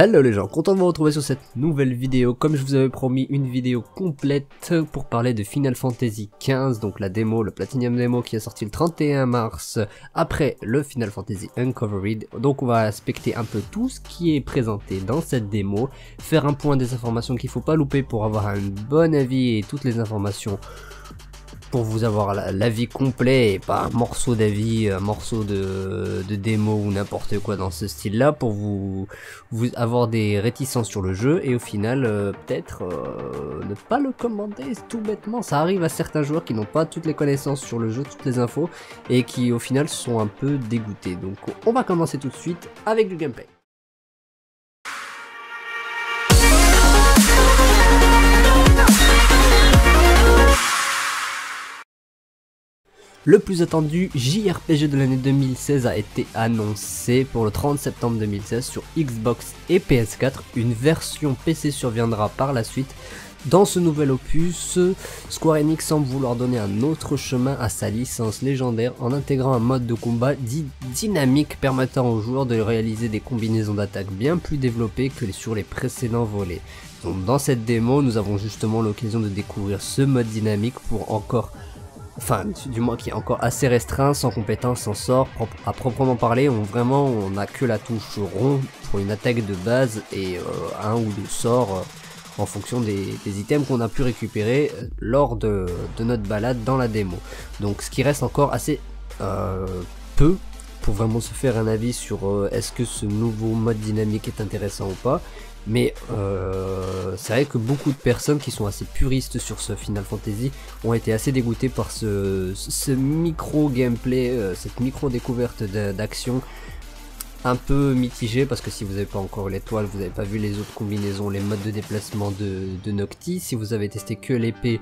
Hello les gens, content de vous retrouver sur cette nouvelle vidéo. Comme je vous avais promis, une vidéo complète pour parler de Final Fantasy XV, donc la démo, le Platinum Demo qui est sorti le 31 mars après le Final Fantasy Uncovered. Donc on va inspecter un peu tout ce qui est présenté dans cette démo, faire un point des informations qu'il faut pas louper pour avoir un bon avis et toutes les informations pour vous avoir l'avis complet et pas un morceau d'avis, un morceau de démo ou n'importe quoi dans ce style là pour vous avoir des réticences sur le jeu et au final peut-être ne pas le commander tout bêtement. Ça arrive à certains joueurs qui n'ont pas toutes les connaissances sur le jeu, toutes les infos et qui au final sont un peu dégoûtés. Donc on va commencer tout de suite avec du gameplay. Le plus attendu JRPG de l'année 2016 a été annoncé pour le 30 septembre 2016 sur Xbox et PS4. Une version PC surviendra par la suite. Dans ce nouvel opus, Square Enix semble vouloir donner un autre chemin à sa licence légendaire en intégrant un mode de combat dit dynamique permettant aux joueurs de réaliser des combinaisons d'attaques bien plus développées que sur les précédents volets. Donc dans cette démo, nous avons justement l'occasion de découvrir ce mode dynamique pour encore... Enfin, du moins qui est encore assez restreint, sans compétence, sans sort, à proprement parler, on n'a que la touche rond pour une attaque de base et un ou deux sorts en fonction des items qu'on a pu récupérer lors de notre balade dans la démo. Donc ce qui reste encore assez peu pour vraiment se faire un avis sur est-ce que ce nouveau mode dynamique est intéressant ou pas. Mais c'est vrai que beaucoup de personnes qui sont assez puristes sur ce Final Fantasy ont été assez dégoûtées par ce micro gameplay, cette micro découverte d'action un peu mitigée, parce que si vous n'avez pas encore l'étoile, vous n'avez pas vu les autres combinaisons, les modes de déplacement de Noctis. Si vous avez testé que l'épée,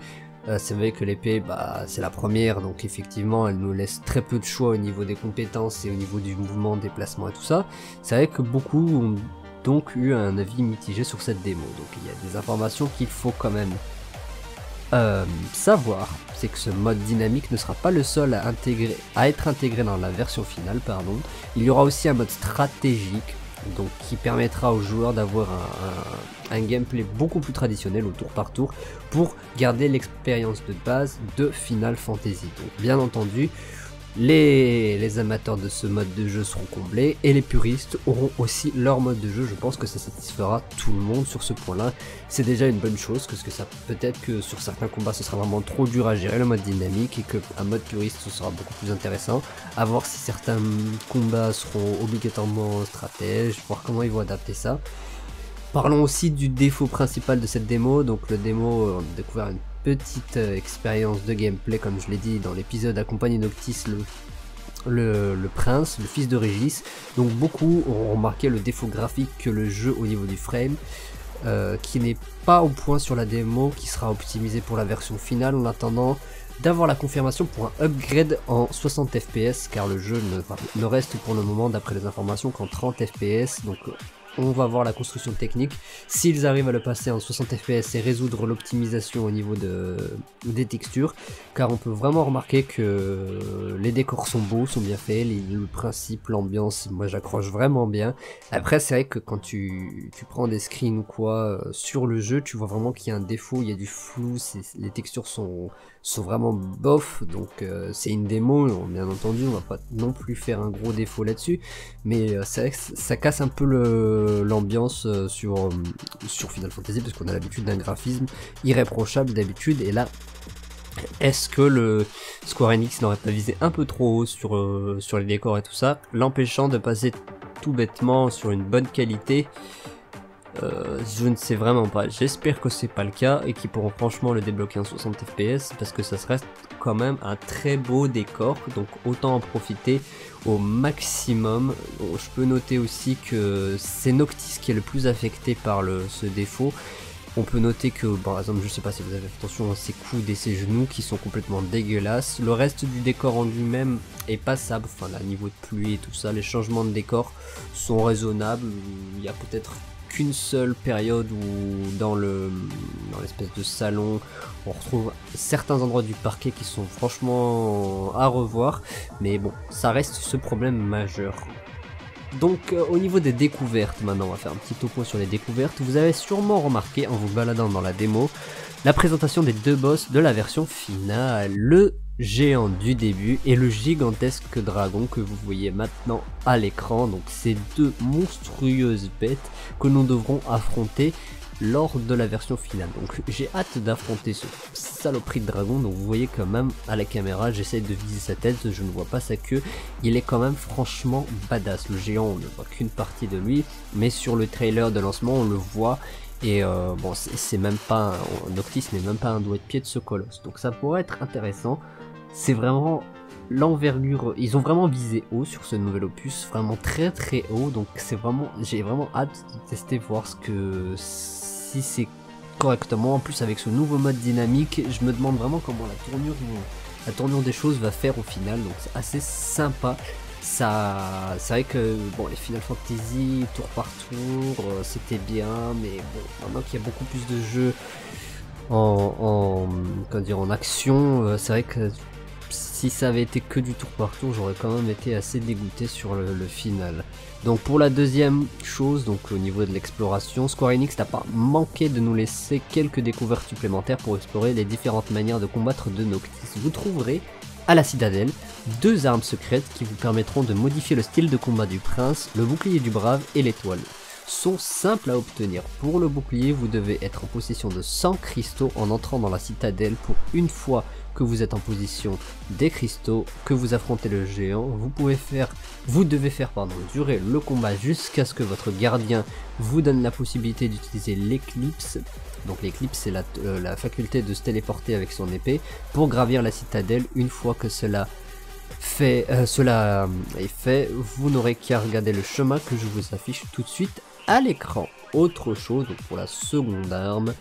c'est vrai que l'épée c'est la première, donc effectivement elle nous laisse très peu de choix au niveau des compétences et au niveau du mouvement, déplacement et tout ça. C'est vrai que beaucoup ont donc eu un avis mitigé sur cette démo, donc il y a des informations qu'il faut quand même savoir, c'est que ce mode dynamique ne sera pas le seul à être intégré dans la version finale, pardon. Il y aura aussi un mode stratégique, donc qui permettra aux joueurs d'avoir un gameplay beaucoup plus traditionnel au tour par tour pour garder l'expérience de base de Final Fantasy. Donc bien entendu, les amateurs de ce mode de jeu seront comblés et les puristes auront aussi leur mode de jeu. Je pense que ça satisfera tout le monde sur ce point là. C'est déjà une bonne chose parce que ça peut-être que sur certains combats ce sera vraiment trop dur à gérer le mode dynamique et qu'un mode puriste ce sera beaucoup plus intéressant. À voir si certains combats seront obligatoirement stratèges, voir comment ils vont adapter ça. Parlons aussi du défaut principal de cette démo. Donc le démo, on a découvert une petite expérience de gameplay, comme je l'ai dit dans l'épisode accompagné Noctis, le prince, le fils de Régis. Donc beaucoup ont remarqué le défaut graphique que le jeu au niveau du frame, qui n'est pas au point sur la démo, qui sera optimisé pour la version finale en attendant d'avoir la confirmation pour un upgrade en 60 fps, car le jeu ne reste pour le moment d'après les informations qu'en 30 fps. Donc on va voir la construction technique, s'ils arrivent à le passer en 60 fps et résoudre l'optimisation au niveau des textures, car on peut vraiment remarquer que les décors sont beaux, sont bien faits, le principe, l'ambiance, moi j'accroche vraiment bien. Après c'est vrai que quand tu prends des screens ou quoi sur le jeu, tu vois vraiment qu'il y a un défaut, il y a du flou, les textures sont vraiment bof, donc c'est une démo, bien entendu on va pas non plus faire un gros défaut là-dessus, mais c'est vrai que ça casse un peu l'ambiance sur Final Fantasy, parce qu'on a l'habitude d'un graphisme irréprochable d'habitude, et là est-ce que le Square Enix n'aurait pas visé un peu trop haut sur les décors et tout ça, l'empêchant de passer tout bêtement sur une bonne qualité? Je ne sais vraiment pas, j'espère que c'est pas le cas et qu'ils pourront franchement le débloquer en 60 fps, parce que ça reste quand même un très beau décor, donc autant en profiter au maximum. Bon, je peux noter aussi que c'est Noctis qui est le plus affecté par ce défaut. On peut noter que, par exemple, je sais pas si vous avez fait attention à ses coudes et ses genoux qui sont complètement dégueulasses. Le reste du décor en lui-même est passable, enfin là, niveau de pluie et tout ça, les changements de décor sont raisonnables. Il y a peut-être qu'une seule période où dans l'espèce de salon on retrouve certains endroits du parquet qui sont franchement à revoir, mais bon, ça reste ce problème majeur. Donc au niveau des découvertes, maintenant on va faire un petit topo sur les découvertes. Vous avez sûrement remarqué en vous baladant dans la démo la présentation des deux boss de la version finale, le géant du début et le gigantesque dragon que vous voyez maintenant à l'écran. Donc ces deux monstrueuses bêtes que nous devrons affronter lors de la version finale. Donc j'ai hâte d'affronter ce saloperie de dragon. Donc vous voyez quand même à la caméra, j'essaie de viser sa tête, je ne vois pas sa queue. Il est quand même franchement badass. Le géant, on ne voit qu'une partie de lui, mais sur le trailer de lancement on le voit. Et bon, c'est même pas Noctis n'est même pas un doigt de pied de ce colosse. Donc ça pourrait être intéressant. C'est vraiment l'envergure, ils ont vraiment visé haut sur ce nouvel opus, vraiment très très haut. Donc c'est vraiment, j'ai vraiment hâte de tester, voir si c'est correctement. En plus avec ce nouveau mode dynamique, je me demande vraiment comment la tournure des choses va faire au final. Donc c'est assez sympa. Ça, c'est vrai que bon, les Final Fantasy tour par tour, c'était bien, mais bon, maintenant qu'il y a beaucoup plus de jeux en action, c'est vrai que si ça avait été que du tour par tour, j'aurais quand même été assez dégoûté sur le final. Donc pour la deuxième chose, donc au niveau de l'exploration, Square Enix n'a pas manqué de nous laisser quelques découvertes supplémentaires pour explorer les différentes manières de combattre de Noctis. Vous trouverez à la citadelle deux armes secrètes qui vous permettront de modifier le style de combat du prince, le bouclier du brave et l'étoile. Sont simples à obtenir. Pour le bouclier, vous devez être en possession de 100 cristaux en entrant dans la citadelle. Pour une fois que vous êtes en position des cristaux, que vous affrontez le géant, vous devez faire durer le combat jusqu'à ce que votre gardien vous donne la possibilité d'utiliser l'éclipse. Donc l'éclipse, c'est la faculté de se téléporter avec son épée pour gravir la citadelle. Une fois que cela est fait, vous n'aurez qu'à regarder le chemin que je vous affiche tout de suite à l'écran. Autre chose, donc pour la seconde arme,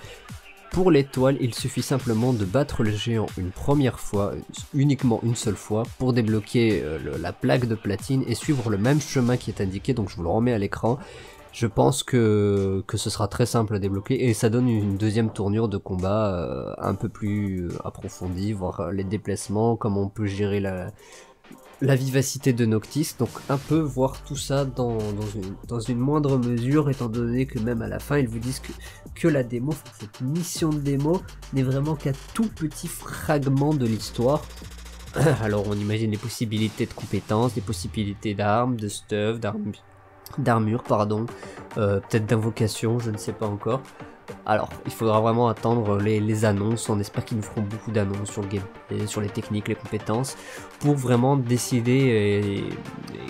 pour l'étoile, il suffit simplement de battre le géant une première fois, uniquement une seule fois, pour débloquer la plaque de platine et suivre le même chemin qui est indiqué. Donc je vous le remets à l'écran. Je pense que ce sera très simple à débloquer et ça donne une deuxième tournure de combat un peu plus approfondie, voir les déplacements, comment on peut gérer la vivacité de Noctis. Donc un peu voir tout ça dans une moindre mesure, étant donné que même à la fin ils vous disent que la démo, cette mission de démo n'est vraiment qu'un tout petit fragment de l'histoire. Alors on imagine les possibilités de compétences, les possibilités d'armes, de stuff, d'armure, peut-être d'invocation, je ne sais pas encore. Alors, il faudra vraiment attendre les annonces, on espère qu'ils nous feront beaucoup d'annonces sur le gameplay, sur les techniques, les compétences, pour vraiment décider et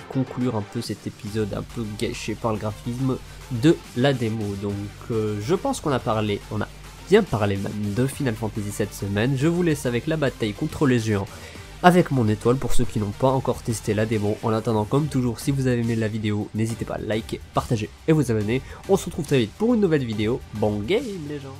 conclure un peu cet épisode un peu gâché par le graphisme de la démo. Donc je pense qu'on a bien parlé même de Final Fantasy cette semaine. Je vous laisse avec la bataille contre les géants avec mon étoile pour ceux qui n'ont pas encore testé la démo. En attendant, comme toujours, si vous avez aimé la vidéo, n'hésitez pas à liker, partager et vous abonner. On se retrouve très vite pour une nouvelle vidéo. Bon game les gens!